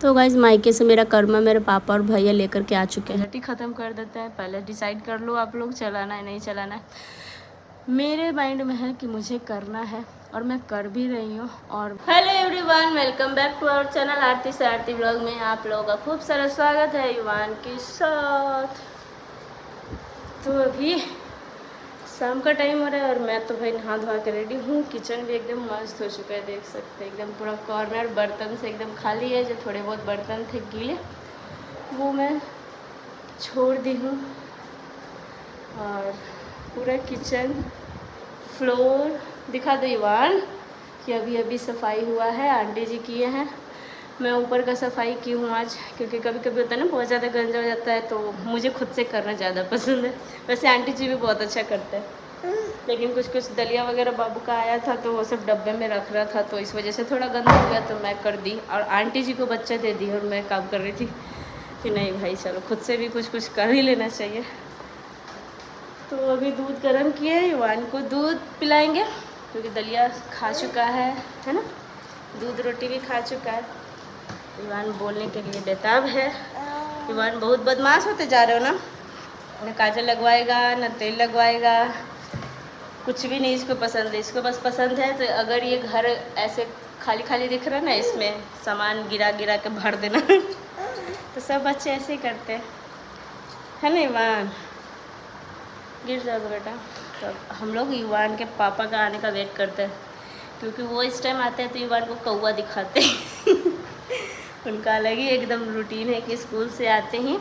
तो गाइस मायके से मेरा कर्मा मेरे पापा और भैया लेकर के आ चुके हैं। झटी ख़त्म कर देते हैं। पहले डिसाइड कर लो आप लोग चलाना है नहीं चलाना है। मेरे माइंड में है कि मुझे करना है और मैं कर भी रही हूँ। और hello everyone, welcome back to our channel Aarti से आरती ब्लॉग में आप लोगों का खूब सारा स्वागत है युवान के साथ। तो अभी शाम का टाइम हो रहा है और मैं तो भाई नहा धोवा के रेडी हूँ। किचन भी एकदम मस्त हो चुका है, देख सकते हैं एकदम पूरा कॉर्नर बर्तन से एकदम खाली है। जो थोड़े बहुत बर्तन थे गीले वो मैं छोड़ दी हूँ और पूरा किचन फ्लोर दिखा दो युवान कि अभी अभी सफाई हुआ है, आंटी जी किए हैं। मैं ऊपर का सफाई की हूँ आज, क्योंकि कभी कभी होता है ना बहुत ज़्यादा गंजा हो जाता है, तो मुझे खुद से करना ज़्यादा पसंद है। वैसे आंटी जी भी बहुत अच्छा करते हैं, लेकिन कुछ दलिया वगैरह बाबू का आया था तो वो सब डब्बे में रख रहा था, तो इस वजह से थोड़ा गंदा हो गया तो मैं कर दी। और आंटी जी को बच्चे दे दी और मैं काम कर रही थी कि नहीं भाई चलो खुद से भी कुछ कर ही लेना चाहिए। तो अभी दूध गर्म किए, युवान को दूध पिलाएंगे क्योंकि दलिया खा चुका है ना, दूध रोटी भी खा चुका है। युवान बोलने के लिए बेताब है। युवान बहुत बदमाश होते जा रहे हो ना, न काजल लगवाएगा न तेल लगवाएगा, कुछ भी नहीं इसको पसंद है। इसको बस पसंद है तो अगर ये घर ऐसे खाली खाली दिख रहा है ना, इसमें सामान गिरा गिरा के भर देना तो सब बच्चे ऐसे ही करते हैं, है ना युवान? गिर जाओगे बेटा। तो हम लोग युवान के पापा का आने का वेट करते हैं, क्योंकि वो इस टाइम आते हैं तो युवान को कौवा दिखाते हैं उनका अलग ही एकदम रूटीन है कि स्कूल से आते ही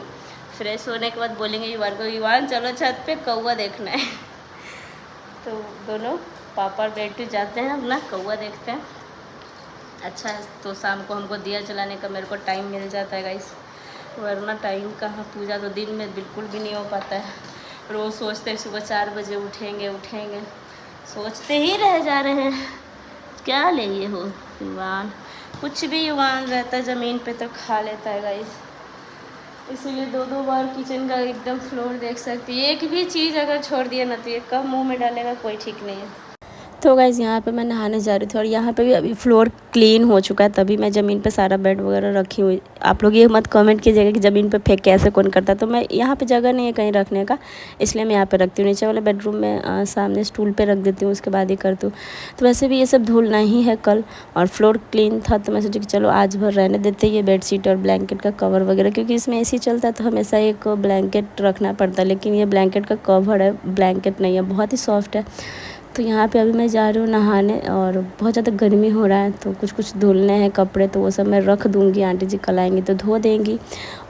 फ्रेश होने के बाद बोलेंगे युवान को, युवान चलो छत पे कौवा देखना है तो दोनों पापा बेटे जाते हैं अपना कौवा देखते हैं। अच्छा है, तो शाम को हमको दिया जलाने का मेरे को टाइम मिल जाता है गाइस, वरना टाइम कहाँ, पूजा तो दिन में बिल्कुल भी नहीं हो पाता है। रोज़ सोचते हैं सुबह 4 बजे उठेंगे, सोचते ही रह जा रहे हैं। क्या ले ये हो युवान, कुछ भी युवान रहता है ज़मीन पे तो खा लेता है गाइस, इसीलिए 2-2 बार किचन का एकदम फ्लोर देख सकती है। एक भी चीज़ अगर छोड़ दिया ना तो ये कब मुंह में डालेगा कोई ठीक नहीं है। तो गाइज़ यहाँ पे मैं नहाने जा रही थी और यहाँ पे भी अभी फ्लोर क्लीन हो चुका है, तभी मैं ज़मीन पे सारा बेड वगैरह रखी हुई। आप लोग ये मत कमेंट कीजिएगा कि ज़मीन पे फेंक कैसे कौन करता है, तो मैं यहाँ पे जगह नहीं है कहीं रखने का, इसलिए मैं यहाँ पे रखती हूँ। नीचे वाले बेडरूम में सामने स्टूल पे रख देती हूँ, उसके बाद ही करती हूँ। तो वैसे भी ये सब धुलना ही है कल, और फ्लोर क्लीन था तो मैं सोची कि चलो आज भर रहने देते ये बेडशीट और ब्लैंकेट का कवर वगैरह, क्योंकि इसमें AC चलता है तो हमेशा एक ब्लैंकेट रखना पड़ता है। लेकिन ये ब्लैंकेट का कवर है, ब्लैंकेट नहीं है, बहुत ही सॉफ्ट है। तो यहाँ पे अभी मैं जा रही हूँ नहाने और बहुत ज़्यादा गर्मी हो रहा है, तो कुछ धुलने हैं कपड़े, तो वो सब मैं रख दूँगी, आंटी जी कल आएंगी तो धो देंगी।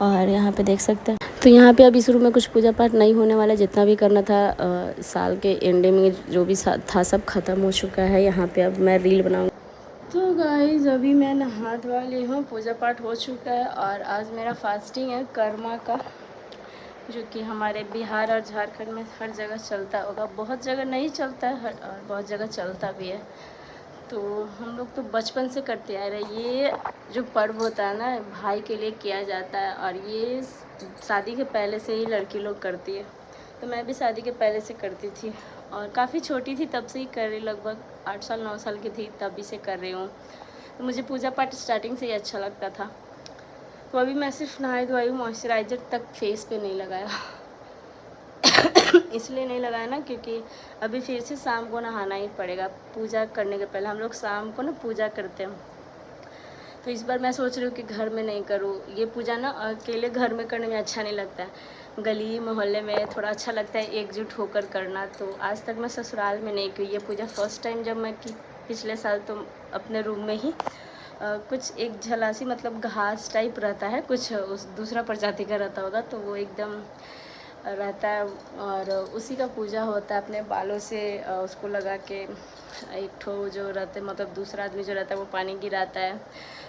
और यहाँ पे देख सकते हैं, तो यहाँ पे अभी शुरू में कुछ पूजा पाठ नहीं होने वाला, जितना भी करना था साल के एंडिंग में जो भी था सब ख़त्म हो चुका है। यहाँ पे अब मैं रील बनाऊँगी। तो गाइस अभी मैं नहा धोवा ली हूँ, पूजा पाठ हो चुका है और आज मेरा फास्टिंग है कर्मा का, जो कि हमारे बिहार और झारखंड में हर जगह चलता होगा, बहुत जगह नहीं चलता है और बहुत जगह चलता भी है। तो हम लोग तो बचपन से करते आ रहे। ये जो पर्व होता है ना भाई के लिए किया जाता है, और ये शादी के पहले से ही लड़की लोग करती है। तो मैं भी शादी के पहले से करती थी और काफ़ी छोटी थी तब से ही कर रही, लगभग 8 साल 9 साल की थी तभी से कर रही हूँ। तो मुझे पूजा पाठ स्टार्टिंग से ही अच्छा लगता था। तो अभी मैं सिर्फ नहाई धोई हूँ, मॉइस्चराइज़र तक फेस पे नहीं लगाया इसलिए नहीं लगाया ना क्योंकि अभी फिर से शाम को नहाना ही पड़ेगा पूजा करने के पहले। हम लोग शाम को ना पूजा करते हैं, तो इस बार मैं सोच रही हूँ कि घर में नहीं करूँ ये पूजा ना, अकेले घर में करने में अच्छा नहीं लगता है, गली मोहल्ले में थोड़ा अच्छा लगता है एकजुट होकर करना। तो आज तक मैं ससुराल में नहीं की ये पूजा, फर्स्ट टाइम जब मैं की पिछले साल, तो अपने रूम में ही कुछ एक झलासी मतलब घास टाइप रहता है, कुछ उस दूसरा प्रजाति का रहता होगा, तो वो एकदम रहता है और उसी का पूजा होता है। अपने बालों से उसको लगा के एक ठो जो रहते मतलब दूसरा आदमी जो रहता है वो पानी गिराता है,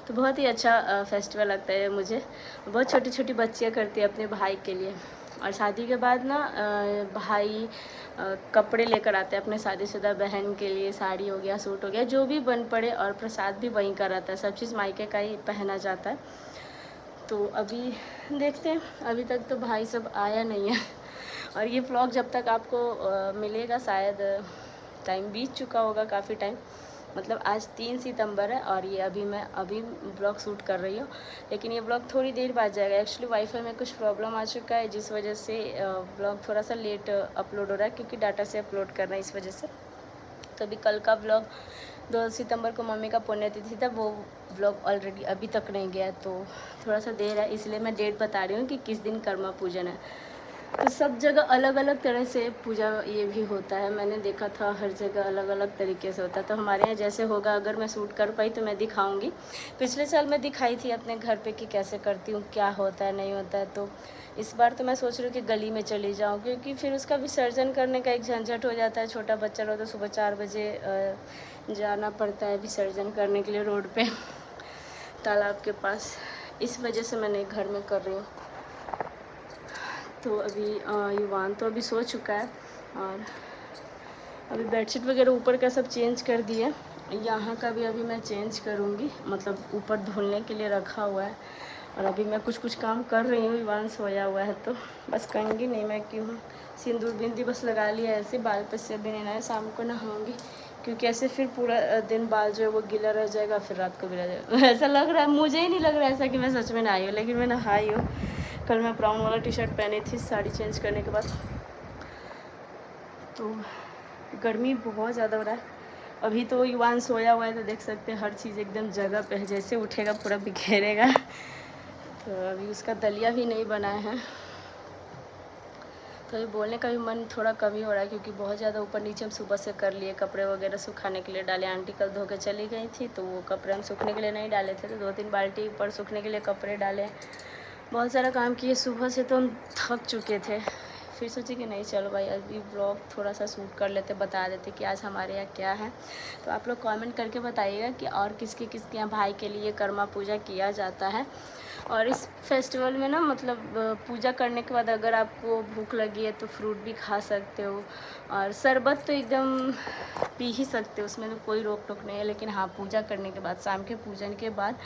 तो बहुत ही अच्छा फेस्टिवल लगता है मुझे। बहुत छोटी छोटी बच्चियाँ करती है अपने भाई के लिए। और शादी के बाद ना भाई कपड़े लेकर आते हैं अपने शादीशुदा बहन के लिए, साड़ी हो गया, सूट हो गया, जो भी बन पड़े, और प्रसाद भी वहीं का रहता है, सब चीज़ मायके का ही पहना जाता है। तो अभी देखते हैं, अभी तक तो भाई सब आया नहीं है और ये व्लॉग जब तक आपको मिलेगा शायद टाइम बीत चुका होगा काफ़ी टाइम, मतलब आज 3 सितंबर है और ये अभी ब्लॉग शूट कर रही हूँ, लेकिन ये ब्लॉग थोड़ी देर बाद जाएगा। एक्चुअली वाईफाई में कुछ प्रॉब्लम आ चुका है, जिस वजह से ब्लॉग थोड़ा सा लेट अपलोड हो रहा है, क्योंकि डाटा से अपलोड करना है इस वजह से। तो अभी कल का ब्लॉग 2 सितंबर को मम्मी का पुण्यतिथि था, वो ब्लॉग ऑलरेडी अभी तक नहीं गया, तो थोड़ा सा देर है, इसलिए मैं डेट बता रही हूँ कि किस दिन कर्मा पूजन है। तो सब जगह अलग अलग तरह से पूजा ये भी होता है, मैंने देखा था हर जगह अलग अलग तरीके से होता है। तो हमारे यहाँ जैसे होगा, अगर मैं शूट कर पाई तो मैं दिखाऊंगी। पिछले साल मैं दिखाई थी अपने घर पे कि कैसे करती हूँ, क्या होता है नहीं होता है। तो इस बार तो मैं सोच रही हूँ कि गली में चली जाऊँ, क्योंकि फिर उसका विसर्जन करने का एक झंझट हो जाता है। छोटा बच्चा रहो तो सुबह 4 बजे जाना पड़ता है विसर्जन करने के लिए रोड पे तालाब के पास, इस वजह से मैं नहीं घर में कर रही हूँ। तो अभी युवान तो अभी सो चुका है, और अभी बेडशीट वगैरह ऊपर का सब चेंज कर दिया, यहाँ का भी अभी मैं चेंज करूँगी, मतलब ऊपर धुलने के लिए रखा हुआ है। और अभी मैं कुछ काम कर रही हूँ, युवान सोया हुआ है तो बस करूँगी नहीं मैं, क्यों सिंदूर बिंदी बस लगा लिया ऐसे, बाल पे से अभी नहीं नहाया, शाम को नहाऊँगी, क्योंकि ऐसे फिर पूरा दिन बाल जो है वो गीला रह जाएगा, फिर रात को भी रह जाएगा। ऐसा लग रहा है, मुझे ही नहीं लग रहा है ऐसा कि मैं सच में नहाई हूँ, लेकिन मैं नहाई हूँ। कल मैं ब्राउन वाला टी शर्ट पहनी थी साड़ी चेंज करने के बाद। तो गर्मी बहुत ज़्यादा हो रहा है। अभी तो युवान सोया हुआ है, तो देख सकते हैं हर चीज़ एकदम जगह पे है, जैसे उठेगा पूरा बिखेरेगा। तो अभी उसका दलिया भी नहीं बना है, तो अभी बोलने का भी मन थोड़ा कम ही हो रहा है, क्योंकि बहुत ज़्यादा ऊपर नीचे हम सुबह से कर लिए। कपड़े वगैरह सुखाने के लिए डाले, आंटी कल धो के चली गई थी, तो वो कपड़े हम सूखने के लिए नहीं डाले थे, तो 2-3 बाल्टी ऊपर सूखने के लिए कपड़े डाले। बहुत सारा काम किए सुबह से, तो हम थक चुके थे। फिर सोचे कि नहीं चलो भाई अभी ब्लॉग थोड़ा सा शूट कर लेते, बता देते कि आज हमारे यहाँ क्या है। तो आप लोग कमेंट करके बताइएगा कि और किसके यहाँ भाई के लिए कर्मा पूजा किया जाता है। और इस फेस्टिवल में ना, मतलब पूजा करने के बाद अगर आपको भूख लगी है तो फ्रूट भी खा सकते हो, और शरबत तो एकदम पी ही सकते हो, उसमें तो कोई रोक टोक नहीं है। लेकिन हाँ, पूजा करने के बाद, शाम के पूजन के बाद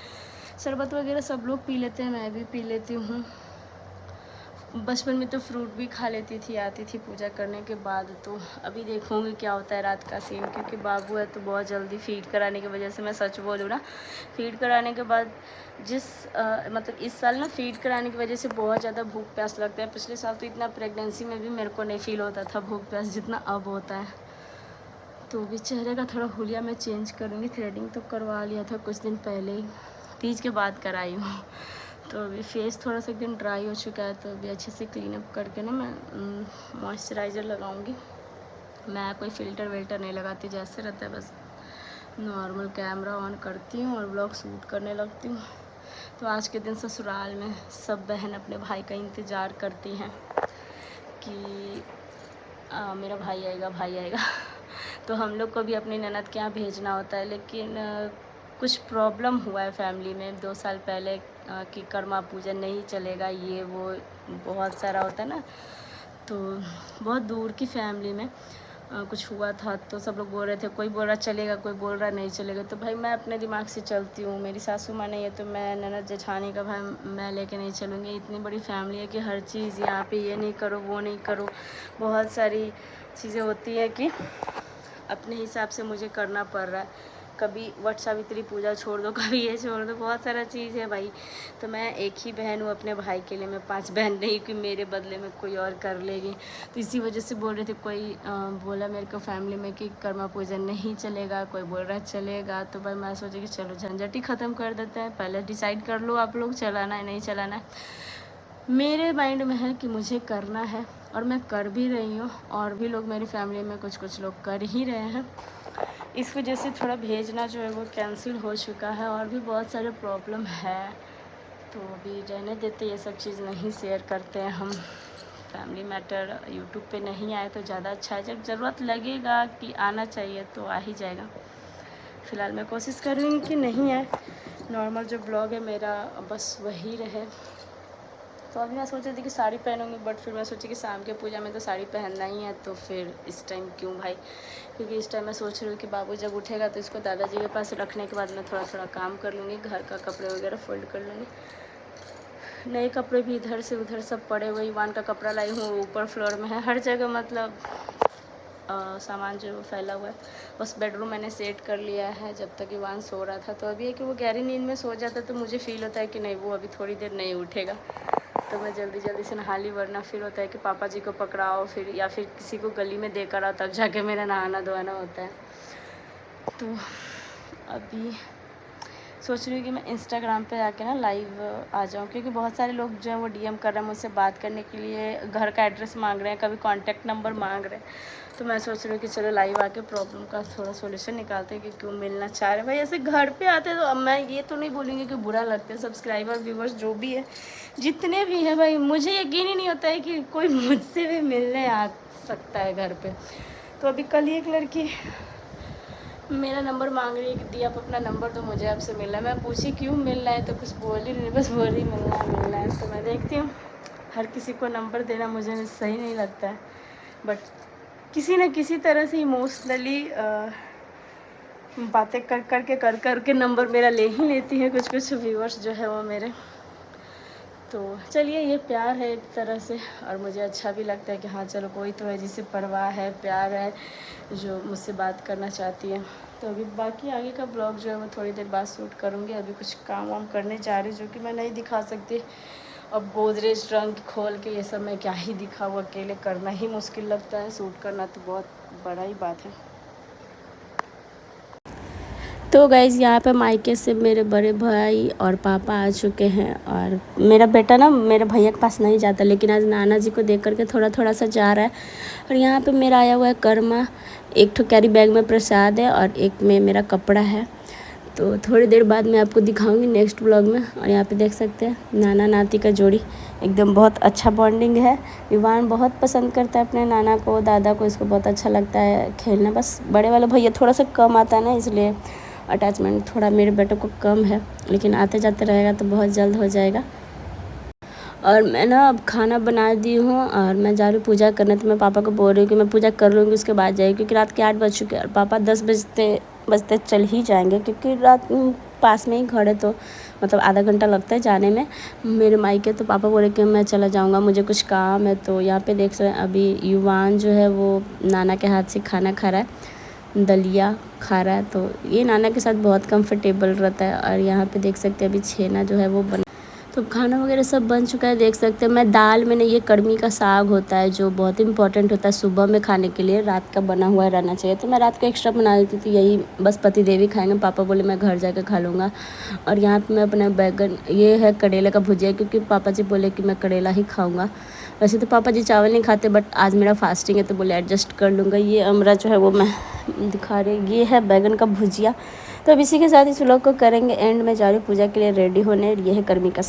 शरबत वगैरह सब लोग पी लेते हैं, मैं भी पी लेती हूँ। बचपन में तो फ्रूट भी खा लेती थी, आती थी पूजा करने के बाद। तो अभी देखूँगी क्या होता है रात का सीन, क्योंकि बाबू है तो बहुत जल्दी फीड कराने की वजह से, मैं सच बोलूँ ना, फीड कराने के बाद मतलब इस साल ना फीड कराने की वजह से बहुत ज़्यादा भूख प्यास लगता है। पिछले साल तो इतना प्रेगनेंसी में भी मेरे को नहीं फील होता था भूख प्यास जितना अब होता है। तो अभी चेहरे का थोड़ा हुलिया मैं चेंज करूँगी, थ्रेडिंग तो करवा लिया था कुछ दिन पहले ही, तीज के बाद कराई हूँ। तो अभी फेस थोड़ा सा एकदम ड्राई हो चुका है, तो अभी अच्छे से क्लीन अप करके ना मैं मॉइस्चराइज़र लगाऊंगी। मैं कोई फ़िल्टर विल्टर नहीं लगाती, जैसे रहता है बस नॉर्मल कैमरा ऑन करती हूँ और व्लॉग शूट करने लगती हूँ। तो आज के दिन ससुराल में सब बहन अपने भाई का इंतज़ार करती हैं कि मेरा भाई आएगा। तो हम लोग को भी अपनी ननद के यहाँ भेजना होता है, लेकिन कुछ प्रॉब्लम हुआ है फैमिली में 2 साल पहले कि कर्मा पूजन नहीं चलेगा, ये वो बहुत सारा होता है ना। तो बहुत दूर की फैमिली में कुछ हुआ था, तो सब लोग बोल रहे थे, कोई बोल रहा चलेगा, कोई बोल रहा नहीं चलेगा। तो भाई मैं अपने दिमाग से चलती हूँ, मेरी सासू माँ नहीं है तो मैं ननद जेठानी का भाई मैं लेके नहीं चलूँगी। इतनी बड़ी फैमिली है कि हर चीज़ यहाँ पे ये नहीं करो वो नहीं करो, बहुत सारी चीज़ें होती है कि अपने हिसाब से मुझे करना पड़ रहा है। कभी वट सावित्री पूजा छोड़ दो, कभी ये छोड़ दो, बहुत सारा चीज़ है भाई। तो मैं एक ही बहन हूँ अपने भाई के लिए, मैं 5 बहन नहीं कि मेरे बदले में कोई और कर लेगी। तो इसी वजह से बोल रहे थे, कोई बोला मेरे को फैमिली में कि कर्मा पूजन नहीं चलेगा, कोई बोल रहा है चलेगा। तो भाई मैं सोचा कि चलो झंझट ही ख़त्म कर देते हैं, पहले डिसाइड कर लो आप लोग चलाना है नहीं चलाना है। मेरे माइंड में है कि मुझे करना है और मैं कर भी रही हूँ, और भी लोग मेरी फैमिली में कुछ लोग कर ही रहे हैं। इस वजह से थोड़ा भेजना जो है वो कैंसिल हो चुका है, और भी बहुत सारे प्रॉब्लम है। तो अभी रहने देते, ये सब चीज़ नहीं शेयर करते हैं हम। फैमिली मैटर यूट्यूब पे नहीं आए तो ज़्यादा अच्छा है, जब ज़रूरत लगेगा कि आना चाहिए तो आ ही जाएगा। फ़िलहाल मैं कोशिश करूँगी कि नहीं आए, नॉर्मल जो ब्लॉग है मेरा बस वही रहे। तो अभी मैं सोच रही थी कि साड़ी पहनूंगी, बट फिर मैं सोची कि शाम के पूजा में तो साड़ी पहनना ही है, तो फिर इस टाइम क्यों भाई, क्योंकि इस टाइम मैं सोच रही हूँ कि बाबू जब उठेगा तो इसको दादाजी के पास रखने के बाद मैं थोड़ा काम कर लूँगी, घर का कपड़े वगैरह फोल्ड कर लूँगी। नए कपड़े भी इधर से उधर सब पड़े हुए, ईवान का कपड़ा लाई हूँ ऊपर फ्लोर में है, हर जगह मतलब सामान जो है वो फैला हुआ है। बस बेडरूम मैंने सेट कर लिया है जब तक युवान सो रहा था। तो अभी है कि वो गहरी नींद में सो जाता तो मुझे फ़ील होता है कि नहीं वो अभी थोड़ी देर नहीं उठेगा, तो मैं जल्दी जल्दी से नहा ली। वरना फिर होता है कि पापा जी को पकड़ाओ फिर या फिर किसी को गली में देकर आओ, तब जाके मेरा नहाना धोना होता है। तो अभी सोच रही हूँ कि मैं इंस्टाग्राम पे आके ना लाइव आ जाऊँ, क्योंकि बहुत सारे लोग जो है वो डीएम कर रहे हैं मुझसे बात करने के लिए, घर का एड्रेस मांग रहे हैं, कभी कॉन्टैक्ट नंबर मांग रहे हैं। तो मैं सोच रही हूँ कि चलो लाइव आके प्रॉब्लम का थोड़ा सोल्यूशन निकालते हैं कि क्यों मिलना चाह रहे हैं। भाई ऐसे घर पे आते हैं तो अब मैं ये तो नहीं बोलूँगी कि बुरा लगता है। सब्सक्राइबर व्यूवर्स जो भी है जितने भी हैं भाई, मुझे यकीन ही नहीं होता है कि कोई मुझसे भी मिलने आ सकता है घर पर। तो अभी कल ही एक लड़की मेरा नंबर मांग रही है कि दी आप अपना नंबर तो मुझे आपसे मिलना है। मैं पूछी क्यों मिलना है, तो कुछ बोल ही नहीं, बस बोल ही मिलना है। तो मैं देखती हूँ, हर किसी को नंबर देना मुझे सही नहीं लगता है, बट किसी न किसी तरह से इमोशनली बातें कर के नंबर मेरा ले ही लेती है कुछ व्यूअर्स जो है वो मेरे। तो चलिए ये प्यार है एक तरह से, और मुझे अच्छा भी लगता है कि हाँ चलो कोई तो है जिसे परवाह है, प्यार है, जो मुझसे बात करना चाहती है। तो अभी बाकी आगे का ब्लॉग जो है वो थोड़ी देर बाद शूट करूँगी। अभी कुछ काम वाम करने जा रही जो कि मैं नहीं दिखा सकती। अब गोदरेज ट्रंक खोल के ये सब मैं क्या ही दिखाऊँ, अकेले करना ही मुश्किल लगता है, शूट करना तो बहुत बड़ा ही बात है। तो गाइज़ यहाँ पे मायके से मेरे बड़े भाई और पापा आ चुके हैं, और मेरा बेटा ना मेरे भैया के पास नहीं जाता, लेकिन आज नाना जी को देख करके थोड़ा सा जा रहा है। और यहाँ पे मेरा आया हुआ है कर्मा, एक ठो कैरी बैग में प्रसाद है और एक में मेरा कपड़ा है। तो थोड़ी देर बाद मैं आपको दिखाऊंगी नेक्स्ट ब्लॉग में। और यहाँ पे देख सकते हैं नाना नाती का जोड़ी एकदम बहुत अच्छा बॉन्डिंग है। युवान बहुत पसंद करता है अपने नाना को, दादा को, इसको बहुत अच्छा लगता है खेलना। बस बड़े वाला भैया थोड़ा सा कम आता है ना, इसलिए अटैचमेंट थोड़ा मेरे बेटे को कम है, लेकिन आते जाते रहेगा तो बहुत जल्द हो जाएगा। और मैं ना अब खाना बना दी हूँ और मैं जा रही हूँ पूजा करने। तो मैं पापा को बोल रही हूँ कि मैं पूजा कर लूँगी उसके बाद जाएगी, क्योंकि रात के 8 बज चुके हैं और पापा 10 बजते चल ही जाएंगे, क्योंकि रात पास में ही घर है, तो मतलब आधा घंटा लगता है जाने में मेरे मायके। तो पापा बोले कि मैं चला जाऊँगा, मुझे कुछ काम है। तो यहाँ पे देख सकते हैं अभी युवान जो है वो नाना के हाथ से खाना खा रहा है, दलिया खा रहा है। तो ये नाना के साथ बहुत कंफर्टेबल रहता है। और यहाँ पे देख सकते हैं अभी छेना जो है वो बन, तो खाना वगैरह सब बन चुका है। देख सकते हैं मैं दाल मैंने ये कड़मी का साग होता है जो बहुत इंपॉर्टेंट होता है सुबह में खाने के लिए, रात का बना हुआ रहना चाहिए। तो मैं रात को एक्स्ट्रा बना देती थी, यही बस पति देवी खाएंगे, पापा बोले मैं घर जाकर खा लूँगा। और यहाँ पे मैं अपना बैगन, ये है करेले का भुजिया, क्योंकि पापा जी बोले कि मैं करेला ही खाऊँगा। वैसे तो पापा जी चावल नहीं खाते, बट आज मेरा फास्टिंग है तो बोले एडजस्ट कर लूँगा। ये अमरा जो है वो मैं दिखा रही, ये है बैगन का भुजिया। तो अब इसी के साथ इस व्लॉग को करेंगे एंड में, जा रही हूँ पूजा के लिए रेडी होने। ये है कर्मी का